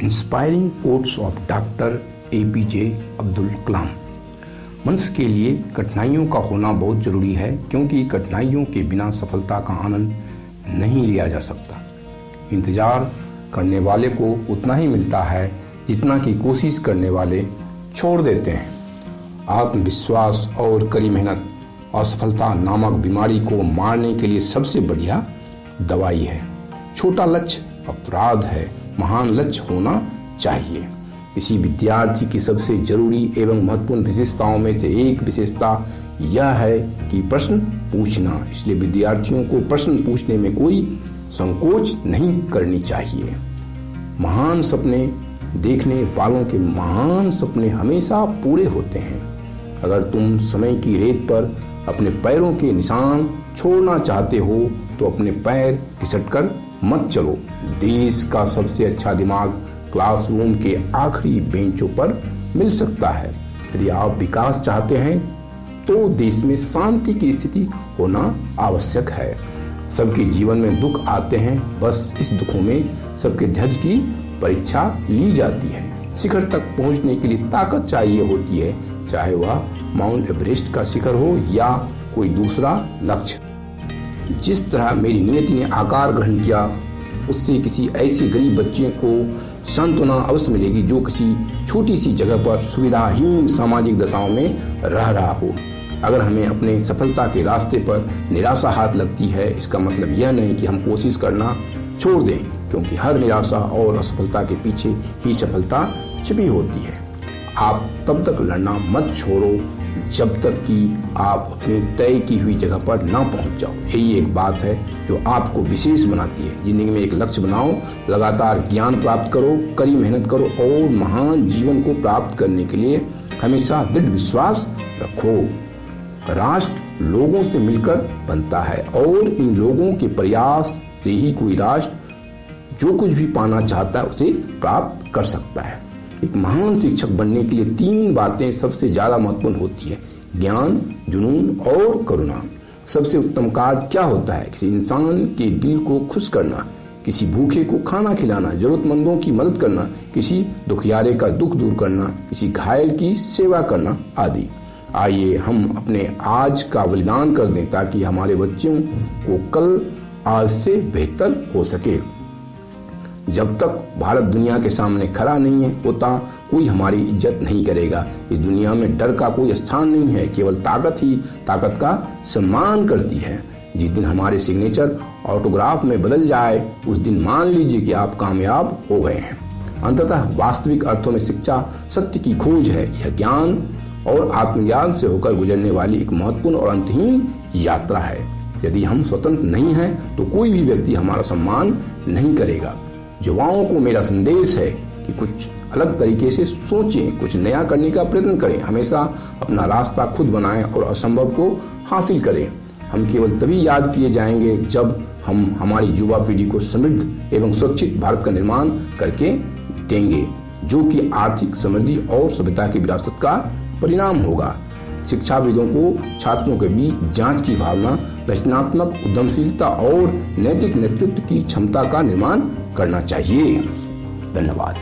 Inspiring quotes of doctor APJ Abdul Kalam. मनुष्य के लिए कठिनाइयों का होना बहुत जरूरी है, क्योंकि कठिनाइयों के बिना सफलता का आनंद नहीं लिया जा सकता। इंतजार करने वाले को उतना ही मिलता है जितना कि कोशिश करने वाले छोड़ देते हैं। आत्मविश्वास और कड़ी मेहनत असफलता नामक बीमारी को मारने के लिए सबसे बढ़िया दवाई है। छोटा लक्ष्य अपराध है, महान लक्ष्य होना चाहिए। किसी विद्यार्थी की सबसे जरूरी एवं महत्वपूर्ण विशेषताओं में से एक विशेषता यह है कि प्रश्न पूछना। इसलिए विद्यार्थियों को प्रश्न पूछने में कोई संकोच नहीं करनी चाहिए। महान सपने देखने वालों के महान सपने हमेशा पूरे होते हैं। अगर तुम समय की रेत पर अपने पैरों के निशान छोड़ना चाहते हो तो अपने पैर घिसटकर मत चलो। देश का सबसे अच्छा दिमाग क्लासरूम के आखिरी बेंचों पर मिल सकता है। यदि आप विकास चाहते हैं तो देश में शांति की स्थिति होना आवश्यक है। सबके जीवन में दुख आते हैं, बस इस दुखों में सबके धैर्य की परीक्षा ली जाती है। शिखर तक पहुंचने के लिए ताकत चाहिए होती है, चाहे वह माउंट एवरेस्ट का शिखर हो या कोई दूसरा लक्ष्य। जिस तरह मेरी नियति ने आकार ग्रहण किया, उससे किसी ऐसे गरीब बच्चे को सांत्वना अवश्य मिलेगी जो किसी छोटी सी जगह पर सुविधाहीन सामाजिक दशाओं में रह रहा हो। अगर हमें अपने सफलता के रास्ते पर निराशा हाथ लगती है, इसका मतलब यह नहीं कि हम कोशिश करना छोड़ दें, क्योंकि हर निराशा और असफलता के पीछे ही सफलता छिपी होती है। आप तब तक लड़ना मत छोड़ो जब तक कि आप अपनी तय की हुई जगह पर ना पहुंच जाओ। यही एक बात है जो आपको विशेष बनाती है। जिंदगी में एक लक्ष्य बनाओ, लगातार ज्ञान प्राप्त करो, कड़ी मेहनत करो और महान जीवन को प्राप्त करने के लिए हमेशा दृढ़ विश्वास रखो। राष्ट्र लोगों से मिलकर बनता है और इन लोगों के प्रयास से ही कोई राष्ट्र जो कुछ भी पाना चाहता है उसे प्राप्त कर सकता है। एक महान शिक्षक बनने के लिए 3 बातें सबसे ज्यादा महत्वपूर्ण होती है: ज्ञान, जुनून और करुणा। सबसे उत्तम कार्य क्या होता है? किसी इंसान के दिल को खुश करना, किसी भूखे को खाना खिलाना, जरूरतमंदों की मदद करना, किसी दुखियारे का दुख दूर करना, किसी घायल की सेवा करना आदि। आइए हम अपने आज का बलिदान कर दें ताकि हमारे बच्चों को कल आज से बेहतर हो सके। जब तक भारत दुनिया के सामने खड़ा नहीं होता, कोई हमारी इज्जत नहीं करेगा। इस दुनिया में डर का कोई स्थान नहीं है, केवल ताकत ही ताकत का सम्मान करती है। जिस दिन हमारे सिग्नेचर ऑटोग्राफ में बदल जाए, उस दिन मान लीजिए कि आप कामयाब हो गए हैं। अंततः वास्तविक अर्थों में शिक्षा सत्य की खोज है। यह ज्ञान और आत्मज्ञान से होकर गुजरने वाली एक महत्वपूर्ण और अंतहीन यात्रा है। यदि हम स्वतंत्र नहीं हैं तो कोई भी व्यक्ति हमारा सम्मान नहीं करेगा। युवाओं को मेरा संदेश है कि कुछ अलग तरीके से सोचें, कुछ नया करने का प्रयत्न करें, हमेशा अपना रास्ता खुद बनाएं और असंभव को हासिल करें। हम केवल तभी याद किए जाएंगे जब हम हमारी युवा पीढ़ी को समृद्ध एवं सुरक्षित भारत का निर्माण करके देंगे, जो कि आर्थिक समृद्धि और सभ्यता की विरासत का परिणाम होगा। शिक्षाविदों को छात्रों के बीच जांच की भावना, रचनात्मक उद्यमशीलता और नैतिक नेतृत्व की क्षमता का निर्माण करना चाहिए। धन्यवाद।